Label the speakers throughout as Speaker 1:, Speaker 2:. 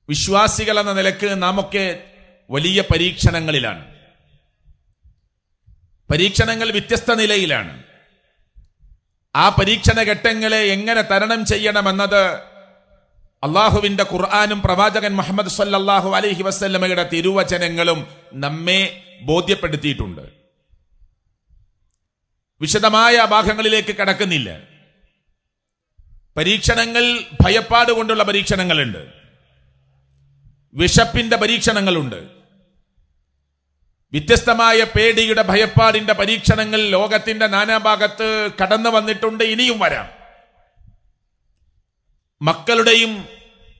Speaker 1: വിശ്വാസികൾ എന്ന നിലക്ക് നാമൊക്കെ വലിയ പരീക്ഷണങ്ങളിലാണ്. പരീക്ഷണങ്ങൾ വ്യത്യസ്ത നിലയിലാണ്. ആ പരീക്ഷണ ഘട്ടങ്ങളെ എങ്ങനെ തരണം ചെയ്യണമെന്നത് അള്ളാഹുവിന്റെ ഖുർആനും പ്രവാചകൻ മുഹമ്മദ് സല്ലല്ലാഹു അലൈഹി വസല്ലമയുടെ തിരുവചനങ്ങളും നമ്മെ ബോധ്യപ്പെടുത്തിയിട്ടുണ്ട്. വിശദമായ ഭാഗങ്ങളിലേക്ക് കടക്കുന്നില്ല. പരീക്ഷണങ്ങൾ ഭയപ്പാട് കൊണ്ടുള്ള പരീക്ഷണങ്ങളുണ്ട്, വിശപ്പിന്റെ പരീക്ഷണങ്ങളുണ്ട്, വ്യത്യസ്തമായ പേടിയുടെ ഭയപ്പാടിന്റെ പരീക്ഷണങ്ങൾ ലോകത്തിന്റെ നാനാഭാഗത്ത് കടന്നു വന്നിട്ടുണ്ട്, ഇനിയും വരാം. മക്കളുടെയും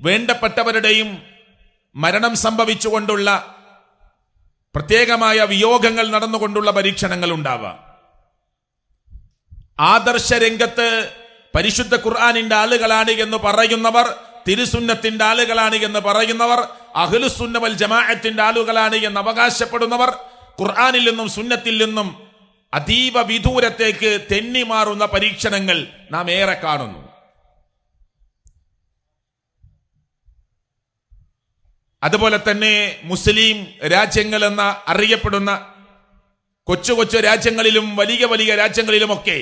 Speaker 1: വേണ്ടപ്പെട്ടവരുടെയും മരണം സംഭവിച്ചുകൊണ്ടുള്ള പ്രത്യേകമായ വിയോഗങ്ങൾ നടന്നുകൊണ്ടുള്ള പരീക്ഷണങ്ങൾ ഉണ്ടാവാം. ആദർശ രംഗത്ത് പരിശുദ്ധ ഖുർആനിന്റെ ആളുകളാണ് എന്ന് പറയുന്നവർ, തിരുസുന്നത്തിന്റെ ആളുകളാണ് എന്ന് പറയുന്നവർ, അഹ്ലുസുന്ന വൽ ജമാഅത്തിന്റെ ആളുകളാണ് എന്ന് അവകാശപ്പെടുന്നവർ ഖുർആനിൽ നിന്നും സുന്നത്തിൽ നിന്നും അതീവ വിദൂരത്തേക്ക് തെന്നിമാറുന്ന പരീക്ഷണങ്ങൾ നാം ഏറെ കാണുന്നു. അതുപോലെ തന്നെ മുസ്ലിം രാജ്യങ്ങൾ എന്ന അറിയപ്പെടുന്ന കൊച്ചു കൊച്ചു രാജ്യങ്ങളിലും വലിയ വലിയ രാജ്യങ്ങളിലുമൊക്കെ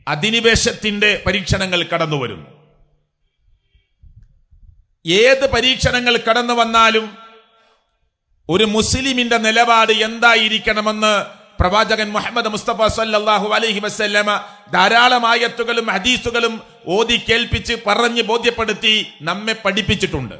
Speaker 1: അധിനിവേശത്തിന്റെ പരീക്ഷണങ്ങൾ കടന്നു വരുന്നു. ഏത് പരീക്ഷണങ്ങൾ കടന്നു വന്നാലും ഒരു മുസ്ലിമിന്റെ നിലപാട് എന്തായിരിക്കണമെന്ന് പ്രവാചകൻ മുഹമ്മദ് മുസ്തഫ സല്ലല്ലാഹു അലൈഹി വസല്ലമ ധാരാളം ആയത്തുകളും ഹദീസുകളും ഓതി കേൾപ്പിച്ച് പറഞ്ഞ് ബോധ്യപ്പെടുത്തി നമ്മെ പഠിപ്പിച്ചിട്ടുണ്ട്.